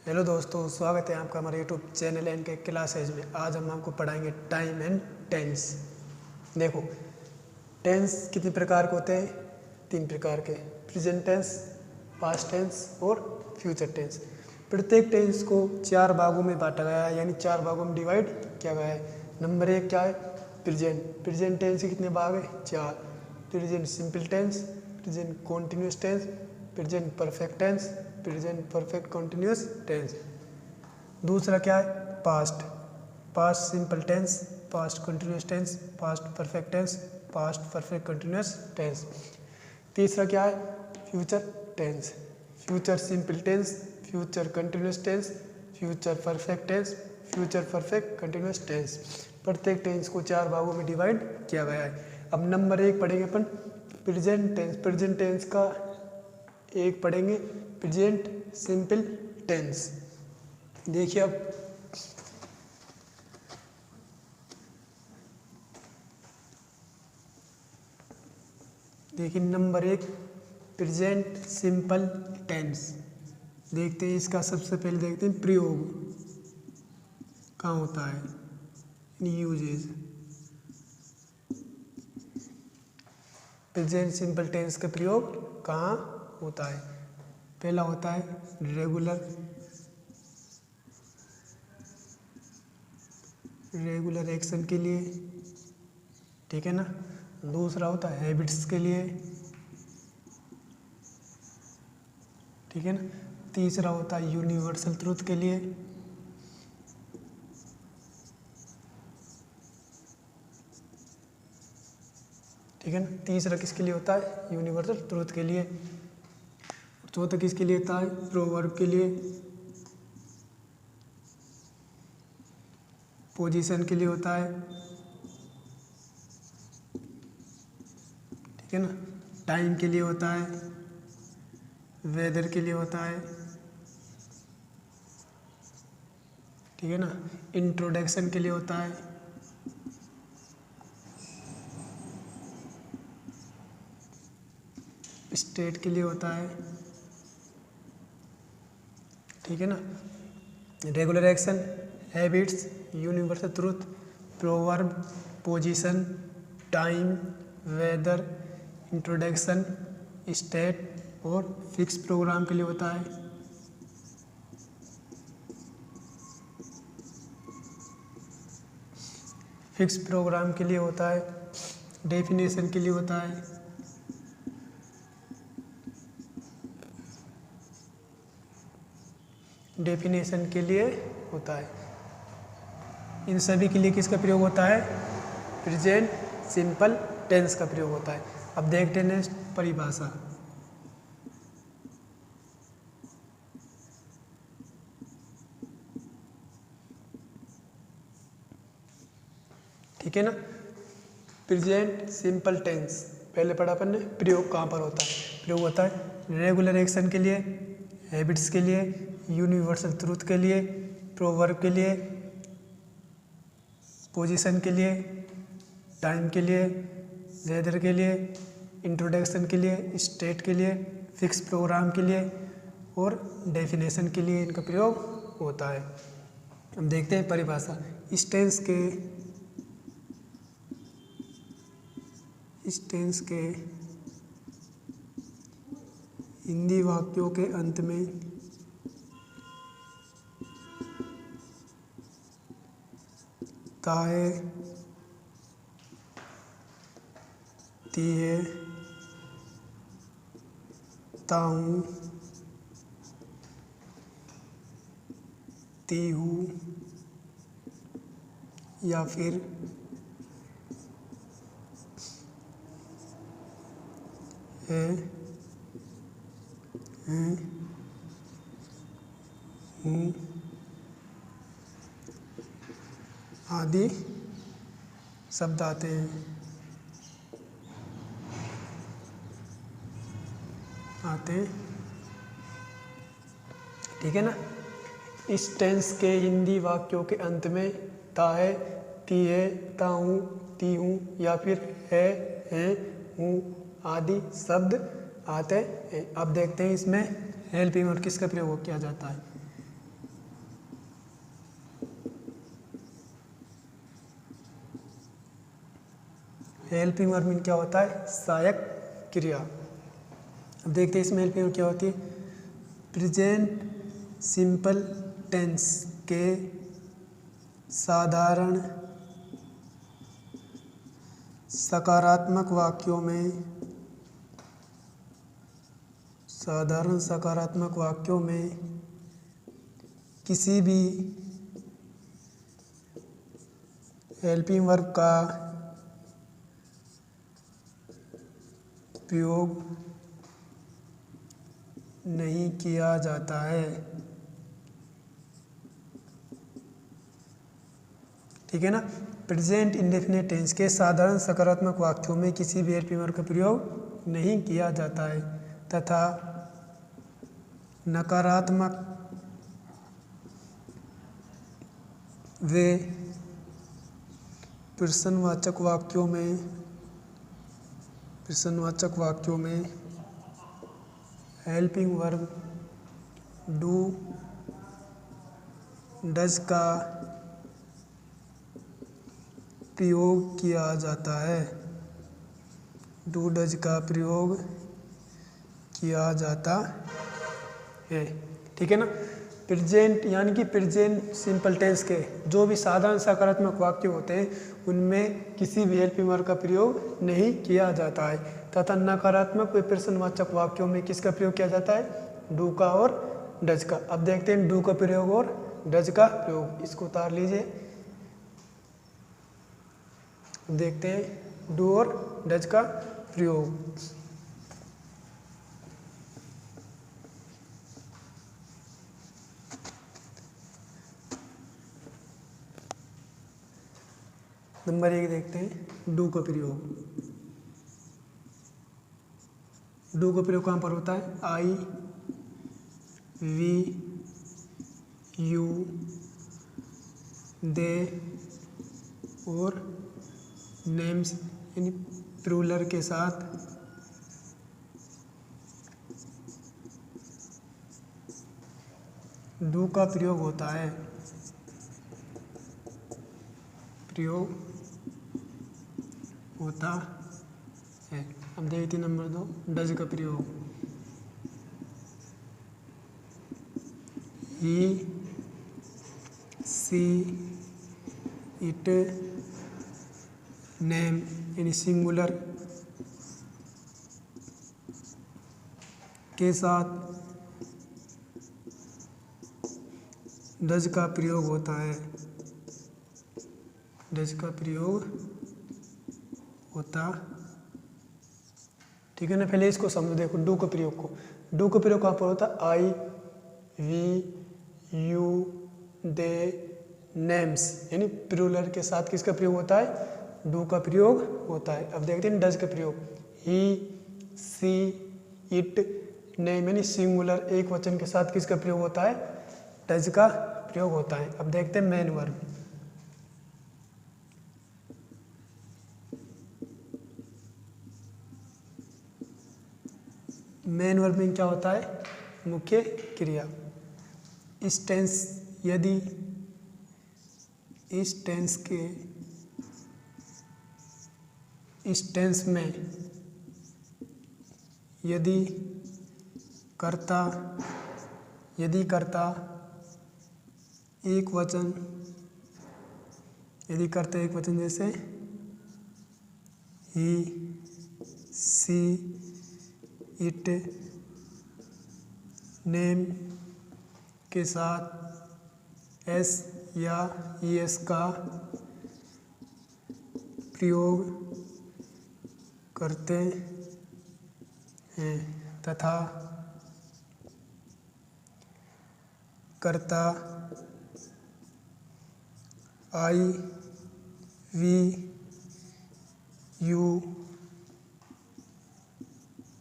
Hello दोस्तों, स्वागत है आपका हमारे यूट्यूब चैनल एन के क्लासेज में। आज हम आपको पढ़ाएंगे टाइम एंड टेंस। देखो, टेंस कितने प्रकार के होते हैं? 3 प्रकार के, प्रेजेंट टेंस, पास्ट टेंस और फ्यूचर टेंस। प्रत्येक टेंस को 4 भागों में बांटा गया है, यानी 4 भागों में डिवाइड किया गया है। नंबर 1 क्या है? प्रेजेंट। प्रेजेंट टेंस के कितने भाग है? 4। Present simple tense, present continuous tense, present perfect tense, present perfect continuous tense. दूसरा क्या है? Past. Past simple tense, past continuous tense, past perfect tense, past perfect continuous tense. तीसरा क्या है? Future tense. Future simple tense, future continuous tense, future perfect tense, future perfect continuous tense. प्रत्येक tense को 4 भागों में डिवाइड किया गया है। अब नंबर 1 पढ़ेंगे अपन प्रेजेंट टेंस। प्रेजेंट टेंस का एक पढ़ेंगे प्रेजेंट सिंपल टेंस। देखिए, अब देखिए नंबर 1 प्रेजेंट सिंपल टेंस। देखते हैं इसका, सबसे पहले देखते हैं प्रयोग कहाँ होता है, यूजेज। प्रेजेंट सिंपल टेंस का प्रयोग कहाँ होता है? पहला होता है रेगुलर एक्शन के लिए, ठीक है ना। दूसरा होता है हैबिट्स के लिए, ठीक है ना। तीसरा होता है यूनिवर्सल ट्रूथ के लिए, ठीक है ना। तीसरा किसके लिए होता है? यूनिवर्सल ट्रूथ के लिए। चौथा किसके लिए होता है? प्रोवर्ब के लिए। पोजीशन के लिए होता है, ठीक है ना। टाइम के लिए होता है, वेदर के लिए होता है, ठीक है ना। इंट्रोडक्शन के लिए होता है, स्टेट के लिए होता है, ठीक है ना। Regular action, habits, universal truth, proverb, position, time, weather, introduction, state और फिक्स प्रोग्राम के लिए होता है। फिक्स प्रोग्राम के लिए होता है, डेफिनेशन के लिए होता है, डेफिनेशन के लिए होता है। इन सभी के लिए किसका प्रयोग होता है? प्रेजेंट सिंपल टेंस का प्रयोग होता है। अब देखते हैं नेक्स्ट परिभाषा। ठीक है ना। प्रेजेंट सिंपल टेंस पहले पढ़ा अपन ने। प्रयोग कहाँ पर होता है? प्रयोग होता है रेगुलर एक्शन के लिए, हैबिट्स के लिए, यूनिवर्सल ट्रूथ के लिए, प्रोवर्ब के लिए, पोजीशन के लिए, टाइम के लिए, वेदर के लिए, इंट्रोडक्शन के लिए, स्टेट के लिए, फिक्स प्रोग्राम के लिए और डेफिनेशन के लिए इनका प्रयोग होता है। हम देखते हैं परिभाषा। इस टेंस के हिंदी वाक्यों के अंत में ताए, तीए, ताऊं, तीहू या फिर है, हैं, हूँ आदि शब्द आते हैं, ठीक है ना। इस टेंस के हिंदी वाक्यों के अंत में ताए, तीए, ताऊं, तीहूं या फिर है, हैं, हूँ आदि शब्द आते हैं। अब देखते हैं इसमें हेल्पिंग वर्ब किसका प्रयोग किया जाता है। हेल्पिंग वर्ब मीन क्या होता है, सहायक क्रिया। अब देखते हैं इसमें हेल्पिंग वर्ब क्या होती है। प्रेजेंट सिंपल टेंस के साधारण सकारात्मक वाक्यों में किसी भी हेल्पिंग वर्ब का प्रयोग नहीं किया जाता है। ठीक है ना। प्रेजेंट इंडेफिनिट टेंस के साधारण सकारात्मक वाक्यों में किसी भी हेल्पिंग वर्ब का प्रयोग नहीं किया जाता है तथा नकारात्मक वे प्रश्नवाचक वाक्यों में हेल्पिंग वर्ब डू डज का प्रयोग किया जाता है। डू डज का प्रयोग किया जाता है। ठीक है ना। प्रेजेंट यानी कि प्रेजेंट सिंपल टेंस के जो भी साधारण सकारात्मक वाक्य होते हैं उनमें किसी भी हेल्पिंग वर्ब का प्रयोग नहीं किया जाता है तथा नकारात्मक व प्रश्नवाचक वाक्यों में किसका प्रयोग किया जाता है, डू का और डज का। अब देखते हैं डू का प्रयोग और डज का प्रयोग। इसको उतार लीजिए। देखते हैं डू और डज का प्रयोग। नंबर 1 देखते हैं डू का प्रयोग। डू का प्रयोग कहाँ पर होता है, आई वी यू दे और नेम्स यानी प्लूरल के साथ डू का प्रयोग होता है। अब देखते नंबर 2 डज का प्रयोग। ही सी इट नेम यानी सिंगुलर के साथ डज का प्रयोग होता है। डज का प्रयोग होता। ठीक है ना। पहले इसको समझो। देखो डू के प्रयोग को। डू का प्रयोग कहाँ पर होता है, आई वी यू दे नेम्स यानी प्लूरल के साथ किसका प्रयोग होता है, डू का प्रयोग होता है। अब देखते हैं डज का प्रयोग। ही सी इट नेम यानी सिंगुलर एक वचन के साथ किसका प्रयोग होता है, डज का प्रयोग होता है। अब देखते हैं मेन वर्ब। मेन वर्ब में क्या होता है, मुख्य क्रिया। इस टेंस में यदि कर्ता एक वचन जैसे ही सी इट नेम के साथ एस या ईएस का प्रयोग करते हैं तथा कर्ता आई वी यू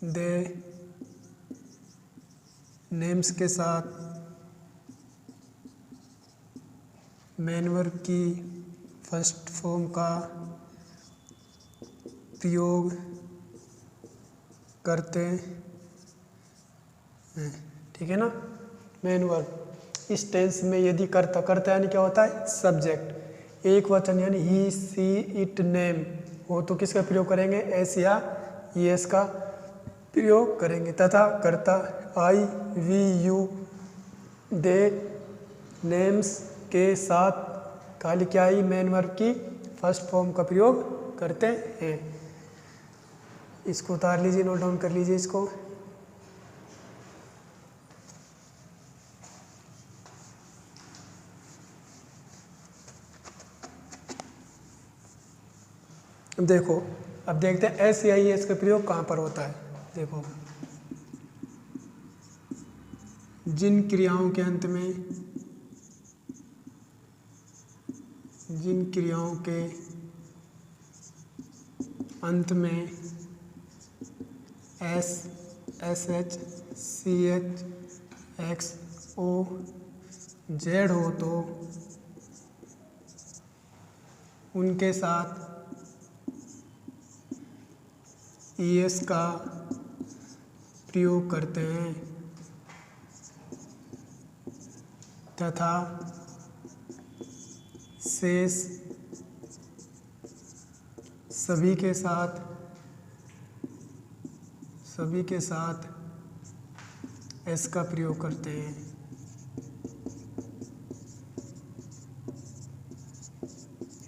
दे नेम्स के साथ मेन वर्ब की फर्स्ट फॉर्म का प्रयोग करते हैं। ठीक है ना। मेन वर्ब इस टेंस में यदि कर्ता यानी क्या होता है, सब्जेक्ट। एक वचन यानी ही सी इट नेम हो तो किसका प्रयोग करेंगे, एस या एस का प्रयोग करेंगे। तथा कर्ता आई वी यू दे नेम्स के साथ खाली क्या ही मेन वर्ब की फर्स्ट फॉर्म का प्रयोग करते हैं। इसको उतार लीजिए, नोट डाउन कर लीजिए इसको। देखो अब देखते हैं एस या एस का प्रयोग कहाँ पर होता है। देखो जिन क्रियाओं के अंत में S S H C H X O Z हो तो उनके साथ ईएस का प्रयोग करते हैं तथा शेष सभी के साथ एस का प्रयोग करते हैं।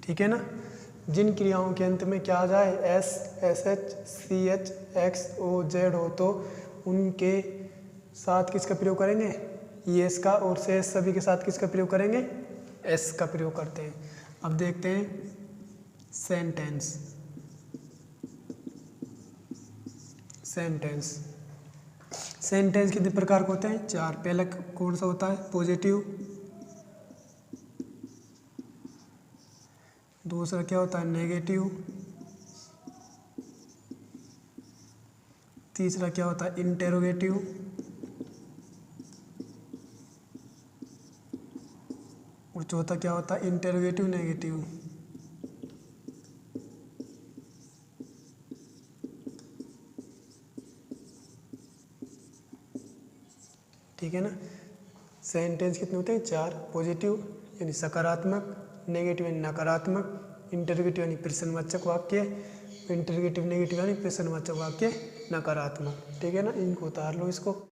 ठीक है ना। जिन क्रियाओं के अंत में क्या आ जाए, S S H C H X O Z हो तो उनके साथ किसका प्रयोग करेंगे, एस का, और शेष सभी के साथ किसका प्रयोग करेंगे, एस का प्रयोग करते हैं। अब देखते हैं सेंटेंस। सेंटेंस कितने प्रकार के होते हैं, 4। पहला कौन सा होता है, पॉजिटिव। दूसरा क्या होता है, नेगेटिव। तीसरा क्या होता है, इंटेरोगेटिव। और चौथा क्या होता है, इंटेरोगेटिव नेगेटिव। ठीक है ना। सेंटेंस कितने होते हैं, 4। पॉजिटिव यानी सकारात्मक, नेगेटिव यानी नकारात्मक, इंटरोगेटिव यानी प्रश्नवाचक वाक्य, इंटरोगेटिव नेगेटिव यानी प्रश्नवाचक वाक्य नकारात्मक। ठीक है ना। इनको उतार लो इसको।